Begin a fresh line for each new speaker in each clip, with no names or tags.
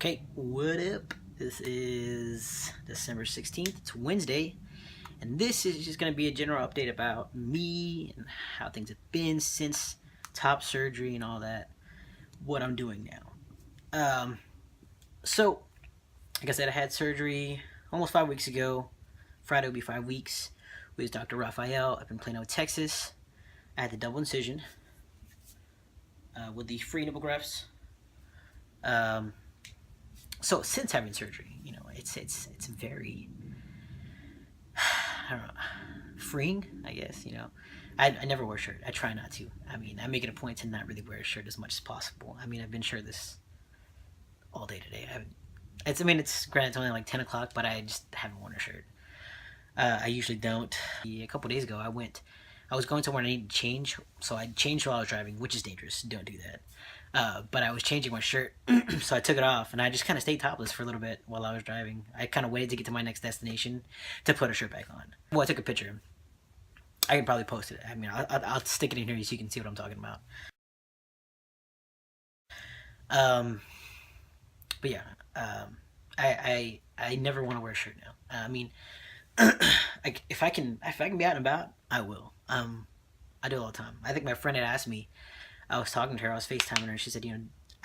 Okay, what up? This is December 16th. It's Wednesday, and this is just going to be a general update about me and how things have been since top surgery and all that, what I'm doing now. So, like I said, I had surgery almost 5 weeks ago. Friday will be 5 weeks with Dr. Raphael up in Plano, Texas. I had the double incision with the free nipple grafts. So since having surgery, it's very I don't know, freeing, I guess. I never wear a shirt. I try not to. I make it a point to not really wear a shirt as much as possible. I've been shirtless all day today. It's granted it's only like 10 o'clock, but I just haven't worn a shirt. I usually don't. A couple days ago, I was going somewhere and I needed to change, so I changed while I was driving, which is dangerous. Don't do that. But I was changing my shirt, so I took it off, and I just kind of stayed topless for a little bit while I was driving. I kind of waited to get to my next destination to put a shirt back on. Well, I took a picture. I can probably post it. I'll stick it in here so you can see what I'm talking about. But yeah, I never want to wear a shirt now. If I can be out and about, I will. I do it all the time. I think my friend had asked me. I was talking to her. I was FaceTiming her. She said,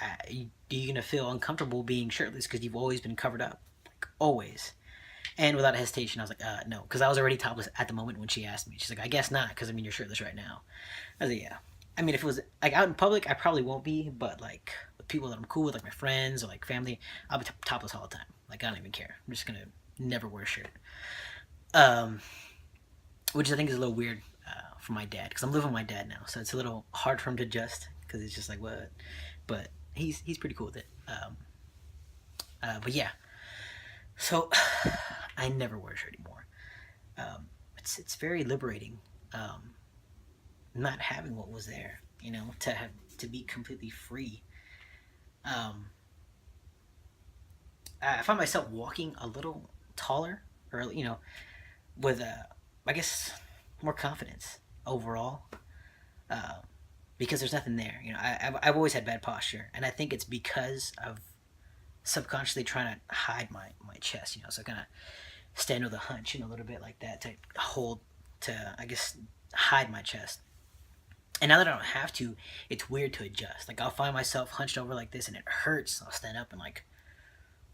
are you gonna feel uncomfortable being shirtless because you've always been covered up, like always? And without hesitation, I was like, no, because I was already topless at the moment when she asked me. She's like, I guess not, because you're shirtless right now. I was like, yeah. If it was like out in public, I probably won't be, but like with people that I'm cool with, like my friends or like family, I'll be topless all the time. Like I don't even care. I'm just gonna never wear a shirt. Which I think is a little weird for my dad, because I'm living with my dad now, so it's a little hard for him to adjust, because it's just like what, but he's pretty cool with it. But yeah, so I never wear a shirt anymore. It's very liberating, not having what was there, to be completely free. I find myself walking a little taller, or with I guess more confidence overall, because there's nothing there. I've always had bad posture, and I think it's because of subconsciously trying to hide my chest. So I kind of stand with a hunch, a little bit like that to I guess hide my chest. And now that I don't have to, it's weird to adjust. Like I'll find myself hunched over like this, and it hurts. I'll stand up and like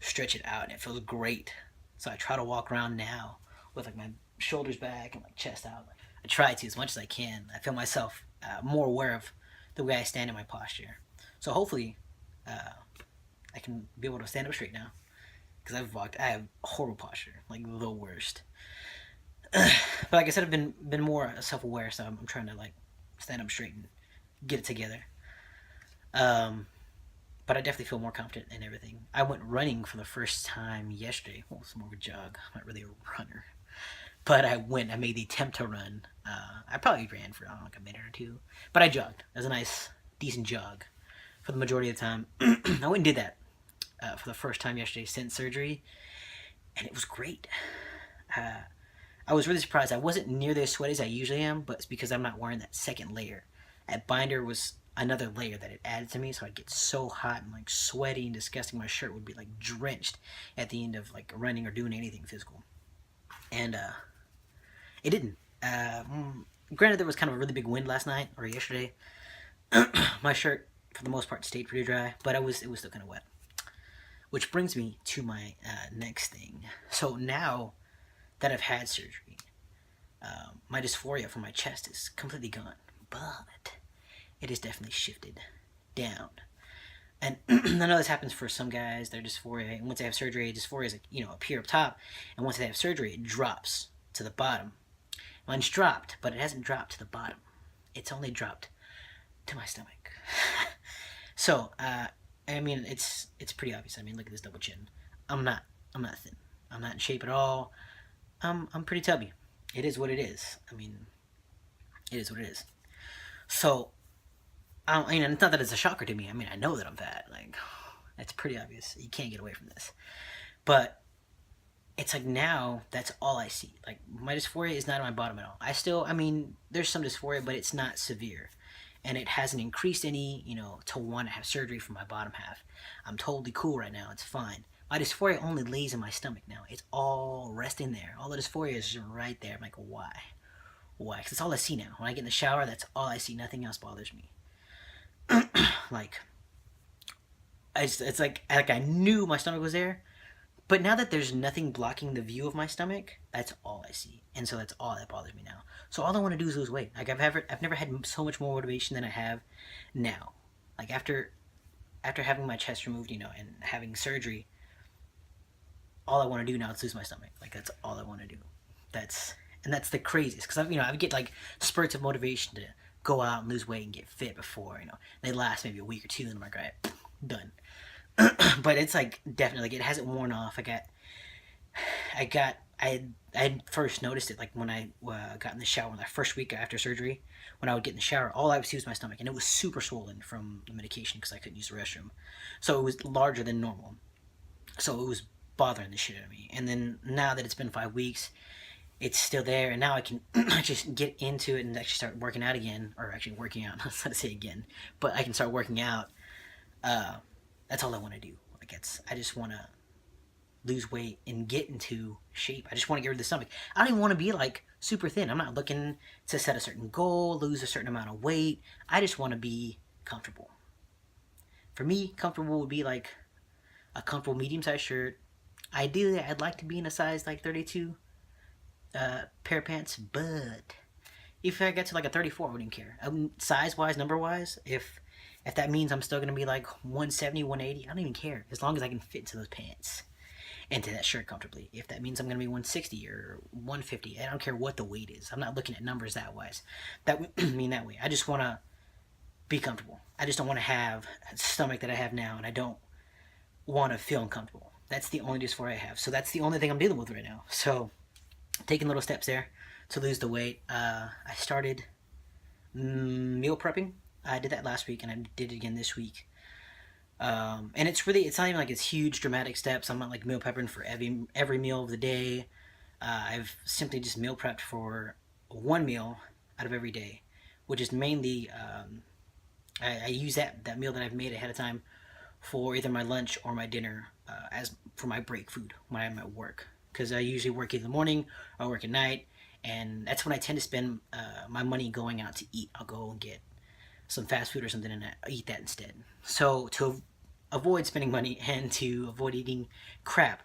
stretch it out, and it feels great. So I try to walk around now with like my shoulders back and my chest out. I try to as much as I can. I feel myself more aware of the way I stand in my posture. So hopefully, I can be able to stand up straight now, because I have horrible posture, like the worst. But like I said, I've been more self-aware, so I'm trying to like stand up straight and get it together. But I definitely feel more confident in everything. I went running for the first time yesterday. Well, it's more of a jog. I'm not really a runner. But I made the attempt to run. I probably ran for, I don't know, like a minute or two. But I jogged. It was a nice, decent jog for the majority of the time. I went and did that for the first time yesterday since surgery. And it was great. I was really surprised. I wasn't nearly as sweaty as I usually am, but it's because I'm not wearing that second layer. That binder was another layer that it added to me, so I'd get so hot and like sweaty and disgusting. My shirt would be like drenched at the end of like running or doing anything physical. And it didn't. Granted, there was kind of a really big wind last night or yesterday. My shirt, for the most part, stayed pretty dry, but it was still kind of wet. Which brings me to my next thing. So now that I've had surgery, my dysphoria from my chest is completely gone, but it has definitely shifted down. And I know this happens for some guys, their dysphoria, and once they have surgery, dysphoria is like, up here up top, and once they have surgery, it drops to the bottom. Mine's dropped, but it hasn't dropped to the bottom. It's only dropped to my stomach. So, it's pretty obvious. Look at this double chin. I'm not thin. I'm not in shape at all. I'm pretty tubby. It is what it is. It is what it is. So, it's not that it's a shocker to me. I know that I'm fat. Like, it's pretty obvious. You can't get away from this. But it's like now that's all I see. Like my dysphoria is not on my bottom at all. There's some dysphoria, but it's not severe. and it hasn't increased any, to want to have surgery for my bottom half. I'm totally cool right now. It's fine. My dysphoria only lays in my stomach now. It's all resting there. All the dysphoria is just right there. I'm like, why? Why? Because it's all I see now. When I get in the shower, that's all I see. Nothing else bothers me. Like, it's like I knew my stomach was there, but now that there's nothing blocking the view of my stomach, that's all I see, and so that's all that bothers me now. So all I want to do is lose weight. Like I've never had so much more motivation than I have now. Like after having my chest removed, and having surgery, all I want to do now is lose my stomach. Like that's all I want to do. That's the craziest because I would get like spurts of motivation to go out and lose weight and get fit before. They last maybe a week or two, and I'm like, right, done. But it's like definitely like it hasn't worn off. I first noticed it like when I got in the shower in the first week after surgery. When I would get in the shower, all I would see was my stomach, and it was super swollen from the medication because I couldn't use the restroom. So it was larger than normal. So it was bothering the shit out of me. And then now that it's been 5 weeks, it's still there, and now I can just get into it and actually start working out again, or actually working out. I was going to say again, but I can start working out. That's all I want to do. I just want to lose weight and get into shape. I just want to get rid of the stomach. I don't even want to be like super thin. I'm not looking to set a certain goal, lose a certain amount of weight. I just want to be comfortable. For me, comfortable would be like a comfortable medium-sized shirt. Ideally, I'd like to be in a size like 32 pair of pants, but if I get to like a 34, I wouldn't care. Size-wise, number-wise, if that means I'm still going to be like 170, 180, I don't even care. As long as I can fit into those pants and to that shirt comfortably. If that means I'm going to be 160 or 150, I don't care what the weight is. I'm not looking at numbers that wise. That would mean that way. I just want to be comfortable. I just don't want to have a stomach that I have now, and I don't want to feel uncomfortable. That's the only dysphoria I have. So that's the only thing I'm dealing with right now. So taking little steps there to lose the weight. I started meal prepping. I did that last week, and I did it again this week. And it's not even like it's huge dramatic steps. I'm not like meal prepping for every meal of the day. I've simply just meal prepped for one meal out of every day, which is mainly I use that meal that I've made ahead of time for either my lunch or my dinner as for my break food when I'm at work, because I usually work in the morning or work at night, and that's when I tend to spend my money going out to eat. I'll go and get some fast food or something and I eat that instead. So to avoid spending money and to avoid eating crap,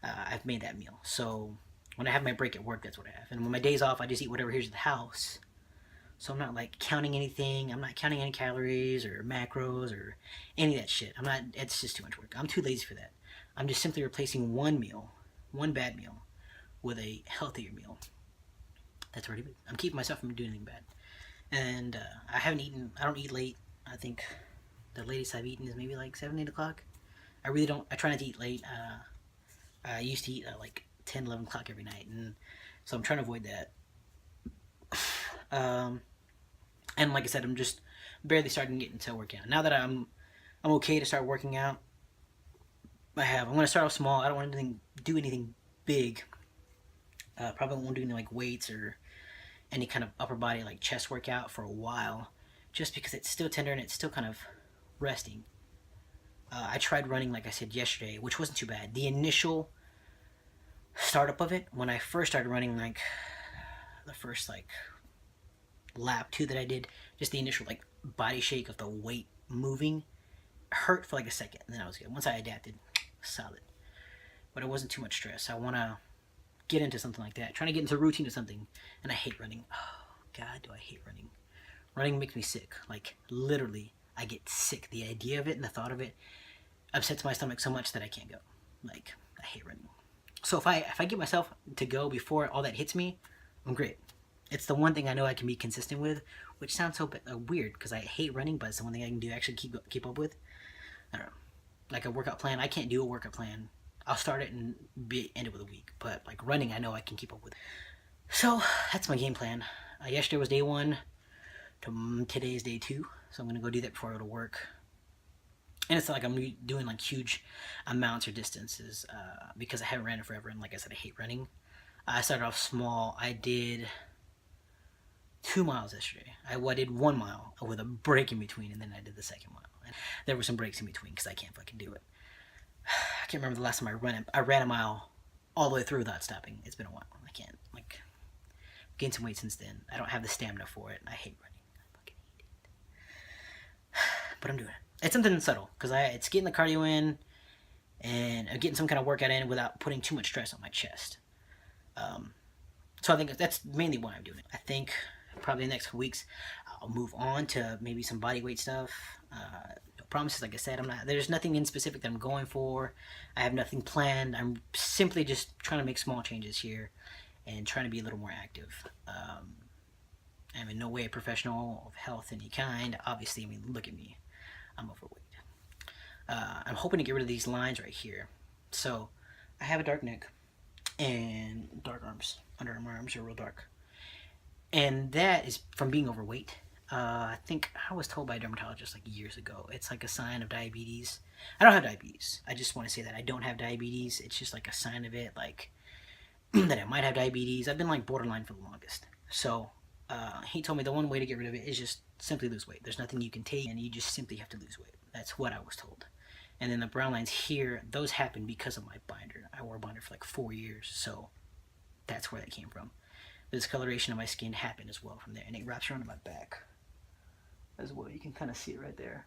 I've made that meal. So when I have my break at work, that's what I have. And when my day's off, I just eat whatever here's at the house. So I'm not like counting anything. I'm not counting any calories or macros or any of that shit. It's just too much work. I'm too lazy for that. I'm just simply replacing one bad meal, with a healthier meal. That's already good. I'm keeping myself from doing anything bad. And I don't eat late. I think the latest I've eaten is maybe like 7, 8 o'clock. I try not to eat late. I used to eat at like 10, 11 o'clock every night. And so I'm trying to avoid that. And like I said, I'm just barely starting to get into working out. Now that I'm okay to start working out, I'm going to start off small. I don't want to do anything big. Probably won't do any like weights or any kind of upper body like chest workout for a while, just because it's still tender and it's still kind of resting. I tried running, like I said yesterday, which wasn't too bad. The initial startup of it, when I first started running, like the first like lap 2 that I did, just the initial like body shake of the weight moving hurt for like a second, and then I was good. Once I adapted, solid. But it wasn't too much stress. I want to get into something like that, trying to get into a routine of something, and I hate running. Oh god, do I hate running. Running makes me sick. Like literally, I get sick. The idea of it and the thought of it upsets my stomach so much that I can't go. Like, I hate running. So if I get myself to go before all that hits me, I'm great. It's the one thing I know I can be consistent with, which sounds so weird because I hate running, but it's the one thing I can do actually keep up with. I don't know. Like a workout plan, I can't do a workout plan. I'll start it and end it with a week, but like running, I know I can keep up with. So that's my game plan. Yesterday was day 1. Today is day 2, so I'm gonna go do that before I go to work. And it's not like I'm doing like huge amounts or distances because I haven't ran it forever, and like I said, I hate running. I started off small. I did 2 miles yesterday. I did 1 mile with a break in between, and then I did the second mile. And there were some breaks in between because I can't fucking do it. I can't remember the last time I ran a mile all the way through without stopping. It's been a while. I can't, like, gained some weight since then. I don't have the stamina for it. I hate running. I fucking hate it. But I'm doing it. It's something subtle because it's getting the cardio in, and I'm getting some kind of workout in without putting too much stress on my chest. So I think that's mainly why I'm doing it. I think probably the next couple weeks I'll move on to maybe some body weight stuff. No promises, like I said. There's nothing in specific that I'm going for. I have nothing planned. I'm simply just trying to make small changes here and trying to be a little more active. I'm in no way a professional of health any kind. Obviously, I mean, look at me. I'm overweight. I'm hoping to get rid of these lines right here. So I have a dark neck and dark arms. Underarm arms are real dark. And that is from being overweight. I think I was told by a dermatologist like years ago, it's like a sign of diabetes. I don't have diabetes. I just want to say that I don't have diabetes. It's just like a sign of it, like that I might have diabetes. I've been like borderline for the longest. So he told me the one way to get rid of it is just simply lose weight. There's nothing you can take, and you just simply have to lose weight. That's what I was told. And then the brown lines here, those happened because of my binder. I wore a binder for like 4 years, so that's where that came from. The discoloration of my skin happened as well from there, and it wraps around my back as well. You can kind of see it right there.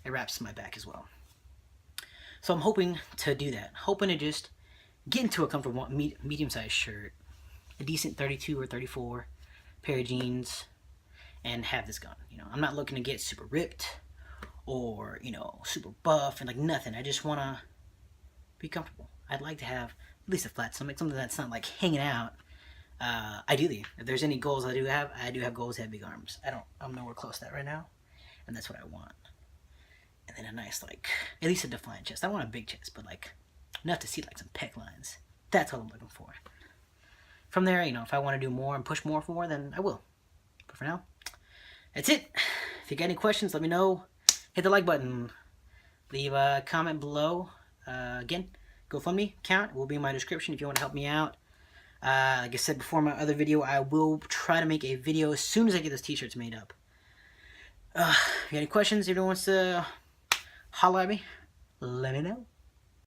It wraps my back as well. So I'm hoping to do that. Hoping to just get into a comfortable medium-sized shirt, a decent 32 or 34 pair of jeans, and have this gone. You know, I'm not looking to get super ripped or, you know, super buff and like nothing. I just want to be comfortable. I'd like to have at least a flat stomach, something that's not like hanging out. Ideally, if there's any goals I do have goals to have big arms. I'm nowhere close to that right now, and that's what I want. And then a nice, like, at least a defined chest. I want a big chest, but like enough to see like some pec lines. That's what I'm looking for. From there, you know, if I want to do more and push more for more, then I will. But for now, that's it. If you got any questions, let me know. Hit the like button. Leave a comment below. Again, GoFundMe account will be in my description if you want to help me out. Like I said before in my other video, I will try to make a video as soon as I get those t-shirts made up. If you got any questions, if anyone wants to holler at me, let me know.